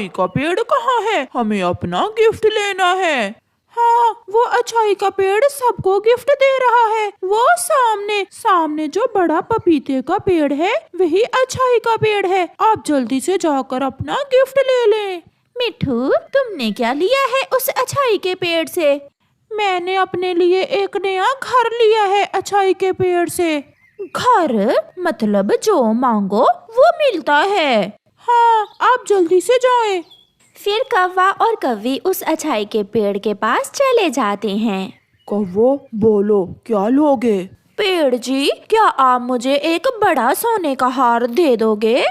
का पेड़ कहाँ है? हमें अपना गिफ्ट लेना है। हाँ, वो अछाई का पेड़ सबको गिफ्ट दे रहा है। वो सामने सामने जो बड़ा पपीते का पेड़ है वही अछाई का पेड़ है। आप जल्दी से जाकर अपना गिफ्ट ले लें। मिठू, तुमने क्या लिया है उस अछाई के पेड़ से? मैंने अपने लिए एक नया घर लिया है अछाई के पेड़ से। घर मतलब जो मांगो वो मिलता है। हाँ, आप जल्दी से जाएं। फिर कौवा और कव्वी उस अछाई के पेड़ के पास चले जाते हैं। कौवो, बोलो क्या लोगे? पेड़ जी, क्या आप मुझे एक बड़ा सोने का हार दे दोगे?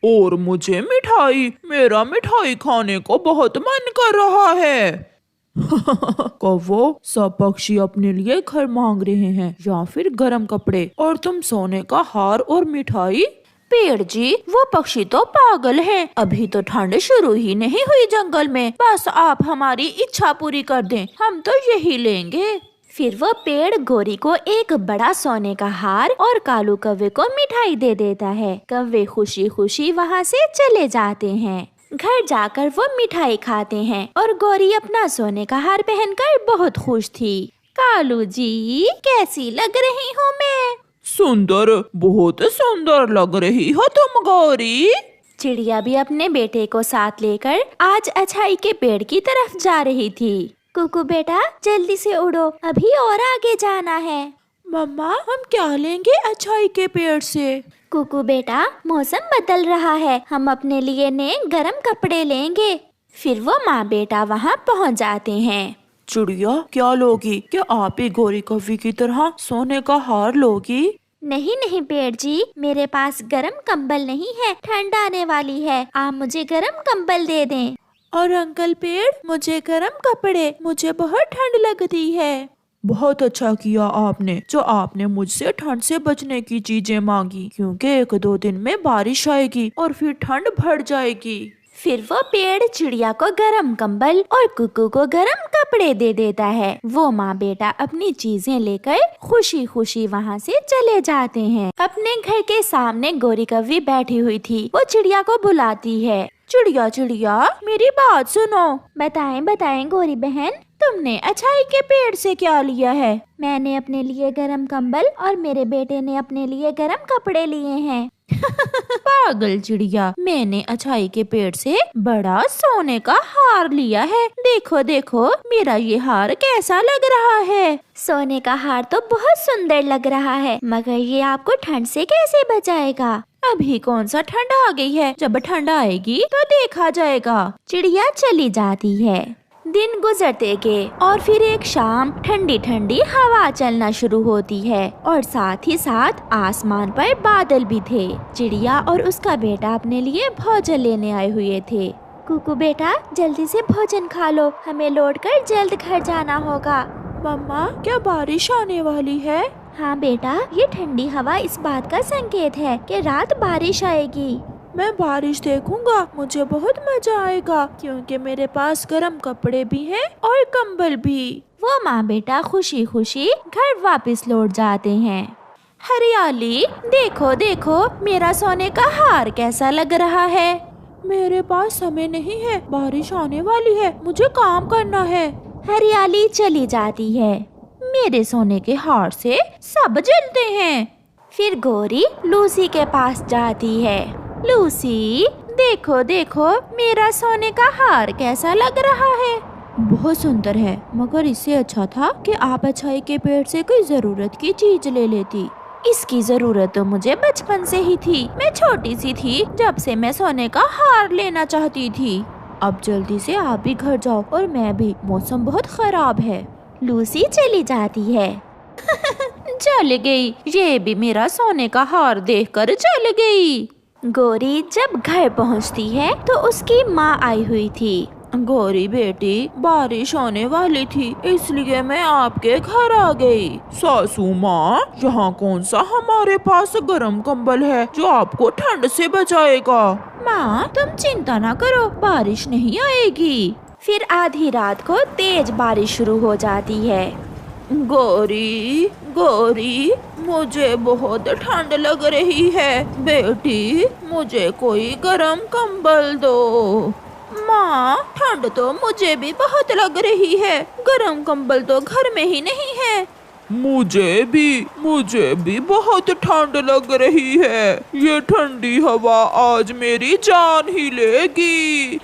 और मुझे मिठाई, मेरा मिठाई खाने को बहुत मन कर रहा है। कौवो, सब पक्षी अपने लिए घर मांग रहे हैं या फिर गर्म कपड़े, और तुम सोने का हार और मिठाई? पेड़ जी, वो पक्षी तो पागल हैं। अभी तो ठंड शुरू ही नहीं हुई जंगल में। बस आप हमारी इच्छा पूरी कर दें, हम तो यही लेंगे। फिर वो पेड़ गोरी को एक बड़ा सोने का हार और कालू कव्वे को मिठाई दे देता है। कव्वे खुशी खुशी वहाँ से चले जाते हैं। घर जाकर वो मिठाई खाते हैं और गोरी अपना सोने का हार पहनकर बहुत खुश थी। कालू जी, कैसी लग रही हूँ मैं? सुंदर, बहुत सुंदर लग रही हो तुम गौरी। चिड़िया भी अपने बेटे को साथ लेकर आज अछाई के पेड़ की तरफ जा रही थी। कुकू बेटा, जल्दी से उड़ो, अभी और आगे जाना है। मम्मा, हम क्या लेंगे अछाई के पेड़ से? कुकू बेटा, मौसम बदल रहा है, हम अपने लिए नए गरम कपड़े लेंगे। फिर वो माँ बेटा वहाँ पहुँच जाते हैं। चिड़िया, क्या लोगी? क्या आप ही गौरी कव्वी की तरह सोने का हार लोगी? नहीं नहीं पेड़ जी, मेरे पास गरम कंबल नहीं है, ठंड आने वाली है, आप मुझे गरम कंबल दे दें। और अंकल पेड़, मुझे गरम कपड़े, मुझे बहुत ठंड लगती है। बहुत अच्छा किया आपने जो आपने मुझसे ठंड से बचने की चीजें मांगी, क्योंकि 1-2 दिन में बारिश आएगी और फिर ठंड बढ़ जाएगी। फिर वो पेड़ चिड़िया को गरम कंबल और कुकू को गरम कपड़े दे देता है। वो माँ बेटा अपनी चीजें लेकर खुशी खुशी वहाँ से चले जाते हैं। अपने घर के सामने गोरी कव्वी बैठी हुई थी। वो चिड़िया को बुलाती है। चिड़िया चिड़िया, मेरी बात सुनो। बताएं बताएं गोरी बहन। तुमने अछाई के पेड़ से क्या लिया है? मैंने अपने लिए गरम कंबल और मेरे बेटे ने अपने लिए गरम कपड़े लिए हैं। पागल चिड़िया, मैंने अछाई के पेड़ से बड़ा सोने का हार लिया है। देखो देखो, मेरा ये हार कैसा लग रहा है। सोने का हार तो बहुत सुंदर लग रहा है, मगर ये आपको ठंड से कैसे बचाएगा? अभी कौन सा ठंड आ गई है, जब ठंड आएगी तो देखा जाएगा। चिड़िया चली जाती है। दिन गुजरते गए और फिर एक शाम ठंडी ठंडी हवा चलना शुरू होती है और साथ ही साथ आसमान पर बादल भी थे। चिड़िया और उसका बेटा अपने लिए भोजन लेने आए हुए थे। कुकू बेटा, जल्दी से भोजन खा लो, हमें लौटकर जल्द घर जाना होगा। मम्मा, क्या बारिश आने वाली है? हाँ बेटा, ये ठंडी हवा इस बात का संकेत है कि रात बारिश आएगी। मैं बारिश देखूंगा, मुझे बहुत मजा आएगा, क्योंकि मेरे पास गर्म कपड़े भी हैं और कंबल भी। वो माँ बेटा खुशी खुशी घर वापस लौट जाते हैं। हरियाली, देखो देखो, मेरा सोने का हार कैसा लग रहा है। मेरे पास समय नहीं है, बारिश आने वाली है, मुझे काम करना है। हरियाली चली जाती है। मेरे सोने के हार से सब जलते हैं। फिर गोरी लूसी के पास जाती है। लूसी, देखो देखो, मेरा सोने का हार कैसा लग रहा है। बहुत सुंदर है, मगर इससे अच्छा था कि आप अछाई के पेड़ से कोई जरूरत की चीज ले लेती। इसकी जरूरत तो मुझे बचपन से ही थी। मैं छोटी सी थी जब से मैं सोने का हार लेना चाहती थी। अब जल्दी से आप भी घर जाओ और मैं भी, मौसम बहुत खराब है। लूसी चली जाती है। चल गई, ये भी मेरा सोने का हार देखकर चल गई। गोरी जब घर पहुंचती है तो उसकी माँ आई हुई थी। गोरी बेटी, बारिश होने वाली थी, इसलिए मैं आपके घर आ गई। सासू माँ, यहाँ कौन सा हमारे पास गर्म कंबल है जो आपको ठंड से बचाएगा? माँ, तुम चिंता ना करो, बारिश नहीं आएगी। फिर आधी रात को तेज बारिश शुरू हो जाती है। गोरी गोरी, मुझे बहुत ठंड लग रही है, बेटी मुझे कोई गरम कंबल दो। माँ, ठंड तो मुझे भी बहुत लग रही है। गरम कंबल तो घर में ही नहीं है। मुझे भी बहुत ठंड लग रही है। ये ठंडी हवा आज मेरी जान ही लेगी।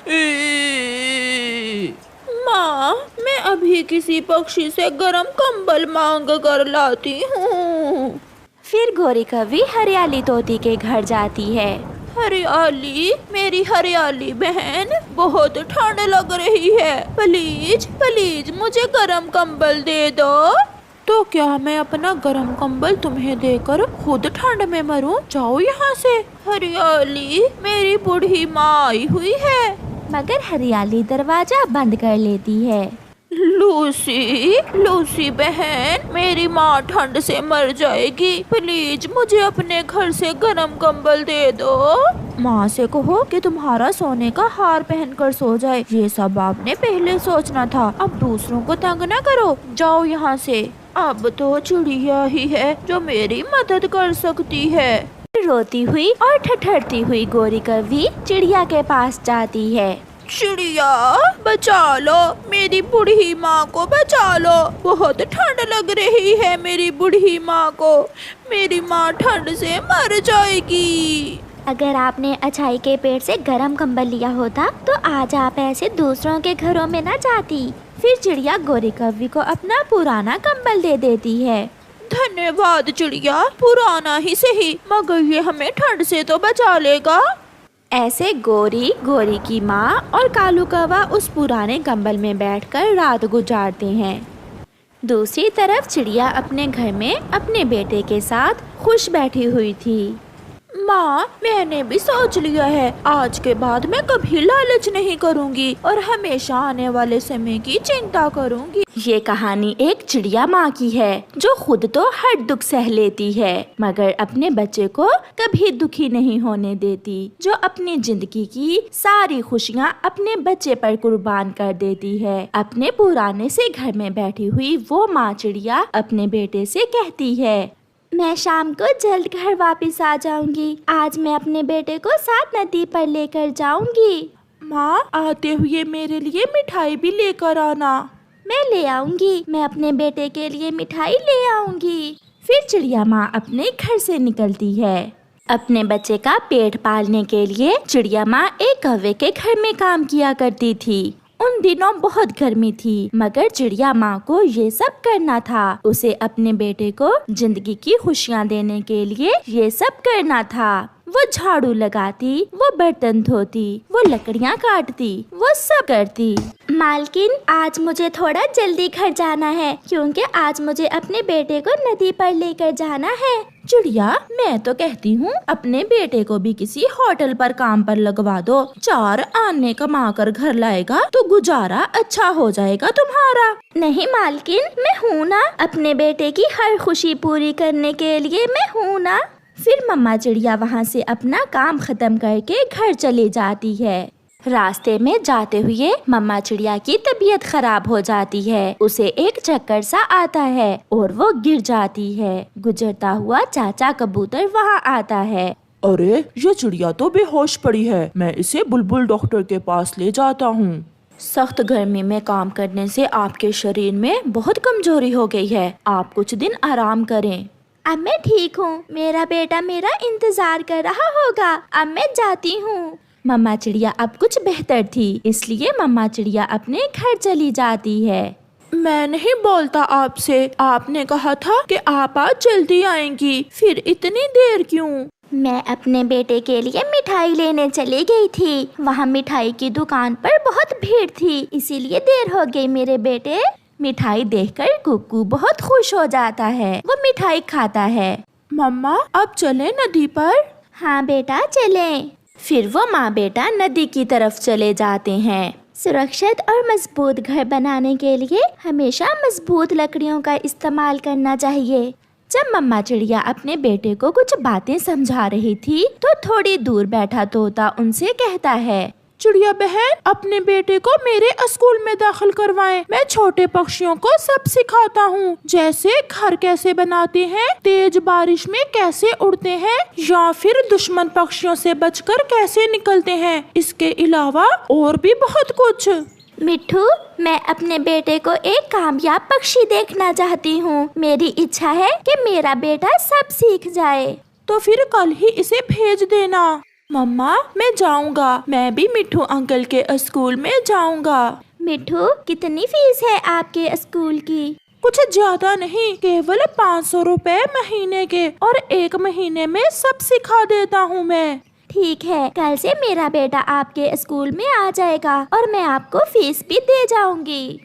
माँ, मैं अभी किसी पक्षी से गरम कंबल मांग कर लाती हूँ। फिर गोरी कौवी हरियाली तोती के घर जाती है। हरियाली, मेरी हरियाली बहन, बहुत ठंड लग रही है। प्लीज प्लीज मुझे गरम कंबल दे दो। तो क्या मैं अपना गरम कंबल तुम्हें देकर खुद ठंड में मरूं? जाओ यहाँ से। हरियाली, मेरी बूढ़ी माँ आई हुई है। मगर हरियाली दरवाजा बंद कर लेती है। लूसी बहन, मेरी माँ ठंड से मर जाएगी। प्लीज मुझे अपने घर से गरम कंबल दे दो। माँ से कहो कि तुम्हारा सोने का हार पहनकर सो जाए। ये सब आपने पहले सोचना था। अब दूसरों को तंग न करो, जाओ यहाँ से। अब तो चिड़िया ही है जो मेरी मदद कर सकती है। रोती हुई और ठठरती हुई गोरी कौवी चिड़िया के पास जाती है। चिड़िया, बचा लो, मेरी बूढ़ी माँ को बचा लो। बहुत ठंड लग रही है मेरी बूढ़ी माँ को। मेरी माँ ठंड से मर जाएगी। अगर आपने अछाई के पेड़ से गरम कंबल लिया होता तो आज आप ऐसे दूसरों के घरों में न जाती। फिर चिड़िया गोरी कौवी को अपना पुराना कंबल दे देती है। धन्यवाद चिड़िया, पुराना ही सही, मगर ये हमें ठंड से तो बचा लेगा। ऐसे गोरी की माँ और कालू कौवा उस पुराने कंबल में बैठकर रात गुजारते हैं। दूसरी तरफ चिड़िया अपने घर में अपने बेटे के साथ खुश बैठी हुई थी। माँ, मैंने भी सोच लिया है, आज के बाद मैं कभी लालच नहीं करूँगी और हमेशा आने वाले समय की चिंता करूँगी। ये कहानी एक चिड़िया माँ की है जो खुद तो हर दुख सह लेती है मगर अपने बच्चे को कभी दुखी नहीं होने देती, जो अपनी जिंदगी की सारी खुशियाँ अपने बच्चे पर कुर्बान कर देती है। अपने पुराने से घर में बैठी हुई वो माँ चिड़िया अपने बेटे से कहती है, मैं शाम को जल्द घर वापस आ जाऊंगी। आज मैं अपने बेटे को साथ नदी पर लेकर जाऊंगी। माँ, आते हुए मेरे लिए मिठाई भी लेकर आना। मैं ले आऊंगी, मैं अपने बेटे के लिए मिठाई ले आऊंगी। फिर चिड़िया माँ अपने घर से निकलती है। अपने बच्चे का पेट पालने के लिए चिड़िया माँ एक कौवे के घर में काम किया करती थी। उन दिनों बहुत गर्मी थी मगर चिड़िया माँ को ये सब करना था। उसे अपने बेटे को जिंदगी की खुशियाँ देने के लिए ये सब करना था। वो झाड़ू लगाती, वो बर्तन धोती, वो लकड़ियाँ काटती, वो सब करती। मालकिन, आज मुझे थोड़ा जल्दी घर जाना है क्योंकि आज मुझे अपने बेटे को नदी पर लेकर जाना है। चिड़िया, मैं तो कहती हूँ अपने बेटे को भी किसी होटल पर काम पर लगवा दो। 4 आने कमा कर घर लाएगा तो गुजारा अच्छा हो जाएगा तुम्हारा। नहीं मालकिन, मैं हूँ ना, अपने बेटे की हर खुशी पूरी करने के लिए मैं हूँ ना। फिर मम्मा चिड़िया वहाँ से अपना काम खत्म करके घर चली जाती है। रास्ते में जाते हुए मम्मा चिड़िया की तबीयत खराब हो जाती है। उसे एक चक्कर सा आता है और वो गिर जाती है। गुजरता हुआ चाचा कबूतर वहाँ आता है। अरे, ये चिड़िया तो बेहोश पड़ी है, मैं इसे बुलबुल डॉक्टर के पास ले जाता हूँ। सख्त गर्मी में काम करने से आपके शरीर में बहुत कमजोरी हो गई है, आप कुछ दिन आराम करें। अब मैं ठीक हूँ, मेरा बेटा मेरा इंतजार कर रहा होगा। अब मैं जाती हूँ। मम्मा चिड़िया अब कुछ बेहतर थी, इसलिए मम्मा चिड़िया अपने घर चली जाती है। मैं नहीं बोलता आपसे, आपने कहा था कि आप आज जल्दी आएंगी, फिर इतनी देर क्यों? मैं अपने बेटे के लिए मिठाई लेने चली गई थी। वहाँ मिठाई की दुकान पर बहुत भीड़ थी, इसीलिए देर हो गई। मेरे बेटे मिठाई देखकर कुक्कू बहुत खुश हो जाता है, वो मिठाई खाता है। मम्मा, अब चलें नदी पर? हाँ बेटा, चलें। फिर वो माँ बेटा नदी की तरफ चले जाते हैं। सुरक्षित और मजबूत घर बनाने के लिए हमेशा मजबूत लकड़ियों का इस्तेमाल करना चाहिए। जब मम्मा चिड़िया अपने बेटे को कुछ बातें समझा रही थी तो थोड़ी दूर बैठा तोता उनसे कहता है, चिड़िया बहन, अपने बेटे को मेरे स्कूल में दाखिल करवाएं। मैं छोटे पक्षियों को सब सिखाता हूँ, जैसे घर कैसे बनाते हैं, तेज बारिश में कैसे उड़ते हैं, या फिर दुश्मन पक्षियों से बचकर कैसे निकलते हैं। इसके अलावा और भी बहुत कुछ। मिट्ठू, मैं अपने बेटे को एक कामयाब पक्षी देखना चाहती हूँ। मेरी इच्छा है कि मेरा बेटा सब सीख जाए। तो फिर कल ही इसे भेज देना। मम्मा, मैं जाऊंगा। मैं भी मिट्ठू अंकल के स्कूल में जाऊंगा। मिट्ठू, कितनी फीस है आपके स्कूल की? कुछ ज्यादा नहीं, केवल 500 रुपए महीने के, और 1 महीने में सब सिखा देता हूँ मैं। ठीक है, कल से मेरा बेटा आपके स्कूल में आ जाएगा और मैं आपको फीस भी दे जाऊंगी।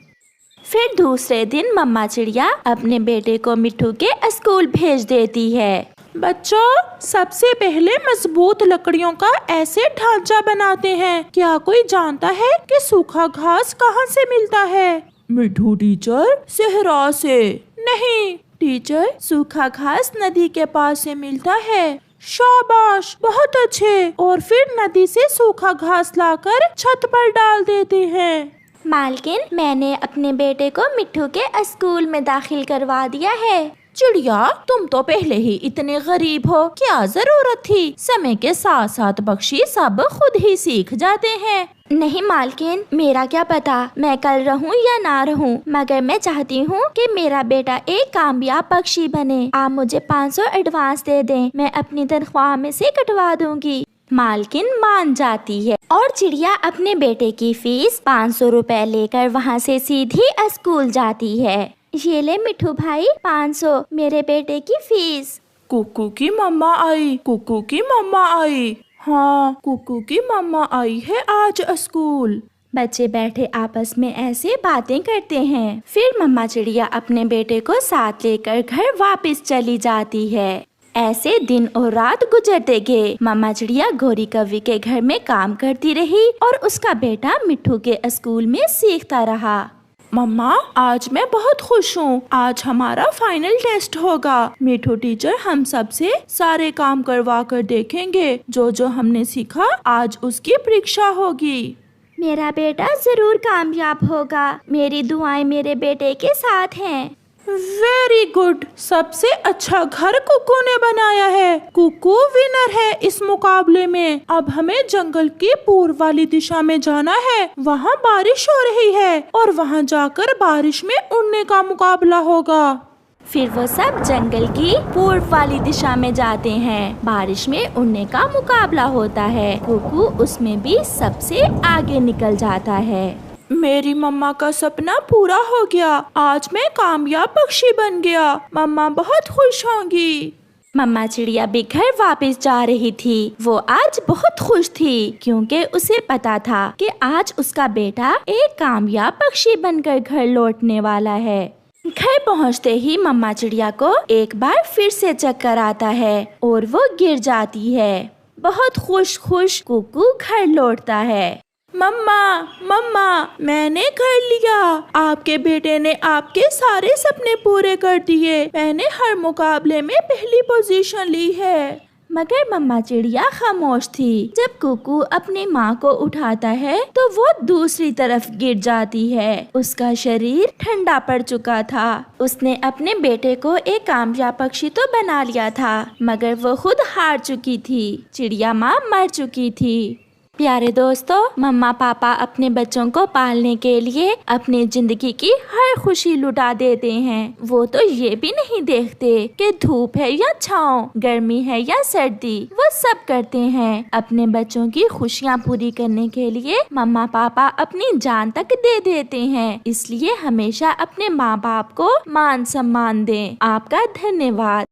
फिर दूसरे दिन मम्मा चिड़िया अपने बेटे को मिट्ठू के स्कूल भेज देती है। बच्चों, सबसे पहले मजबूत लकड़ियों का ऐसे ढांचा बनाते हैं। क्या कोई जानता है कि सूखा घास कहाँ से मिलता है? मिट्ठू टीचर, सहरा से। नहीं टीचर, सूखा घास नदी के पास से मिलता है। शाबाश, बहुत अच्छे। और फिर नदी से सूखा घास लाकर छत पर डाल देते हैं। मालकिन, मैंने अपने बेटे को मिट्ठू के स्कूल में दाखिल करवा दिया है। चिड़िया, तुम तो पहले ही इतने गरीब हो, क्या जरूरत थी? समय के साथ साथ पक्षी सब खुद ही सीख जाते हैं। नहीं मालकिन, मेरा क्या पता मैं कल रहूं या ना रहूं, मगर मैं चाहती हूं कि मेरा बेटा एक कामयाब पक्षी बने। आप मुझे 500 एडवांस दे दें, मैं अपनी तनख्वाह में से कटवा दूंगी। मालकिन मान जाती है और चिड़िया अपने बेटे की फीस 500 रुपए लेकर वहाँ से सीधी स्कूल जाती है। ये ले मिट्ठू भाई, 500 मेरे बेटे की फीस। कुकू की मम्मा आई, कुकू की मम्मा आई। हाँ, कुकू की मम्मा आई है आज स्कूल। बच्चे बैठे आपस में ऐसे बातें करते हैं। फिर मम्मा चिड़िया अपने बेटे को साथ लेकर घर वापस चली जाती है। ऐसे दिन और रात गुजरते गए। मम्मा चिड़िया गोरी कौवी के घर में काम करती रही और उसका बेटा मिट्ठू के स्कूल में सीखता रहा। मम्मा, आज मैं बहुत खुश हूँ। आज हमारा फाइनल टेस्ट होगा। मिट्ठू टीचर हम सब से सारे काम करवा कर देखेंगे। जो जो हमने सीखा आज उसकी परीक्षा होगी। मेरा बेटा जरूर कामयाब होगा। मेरी दुआएं मेरे बेटे के साथ हैं। Very good. सबसे अच्छा घर कुकू ने बनाया है। कुकू विनर है इस मुकाबले में। अब हमें जंगल की पूर्व वाली दिशा में जाना है। वहाँ बारिश हो रही है और वहाँ जाकर बारिश में उड़ने का मुकाबला होगा। फिर वो सब जंगल की पूर्व वाली दिशा में जाते हैं। बारिश में उड़ने का मुकाबला होता है। कुकू उसमें भी सबसे आगे निकल जाता है। मेरी मम्मा का सपना पूरा हो गया। आज मैं कामयाब पक्षी बन गया। मम्मा बहुत खुश होंगी। मम्मा चिड़िया भी घर वापस जा रही थी। वो आज बहुत खुश थी क्योंकि उसे पता था कि आज उसका बेटा एक कामयाब पक्षी बनकर घर लौटने वाला है। घर पहुंचते ही मम्मा चिड़िया को एक बार फिर से चक्कर आता है और वो गिर जाती है। बहुत खुश कुकू घर लौटता है। मम्मा, मम्मा, मैंने कर लिया। आपके बेटे ने आपके सारे सपने पूरे कर दिए। मैंने हर मुकाबले में पहली पोजीशन ली है। मगर मम्मा चिड़िया खामोश थी। जब कुकू अपनी माँ को उठाता है तो वो दूसरी तरफ गिर जाती है। उसका शरीर ठंडा पड़ चुका था। उसने अपने बेटे को एक कामयाब पक्षी तो बना लिया था, मगर वो खुद हार चुकी थी। चिड़िया माँ मर चुकी थी। प्यारे दोस्तों, मम्मा पापा अपने बच्चों को पालने के लिए अपनी जिंदगी की हर खुशी लुटा देते हैं। वो तो ये भी नहीं देखते कि धूप है या छाँव, गर्मी है या सर्दी, वो सब करते हैं। अपने बच्चों की खुशियाँ पूरी करने के लिए मम्मा पापा अपनी जान तक दे देते हैं। इसलिए हमेशा अपने माँ बाप को मान सम्मान दें। आपका धन्यवाद।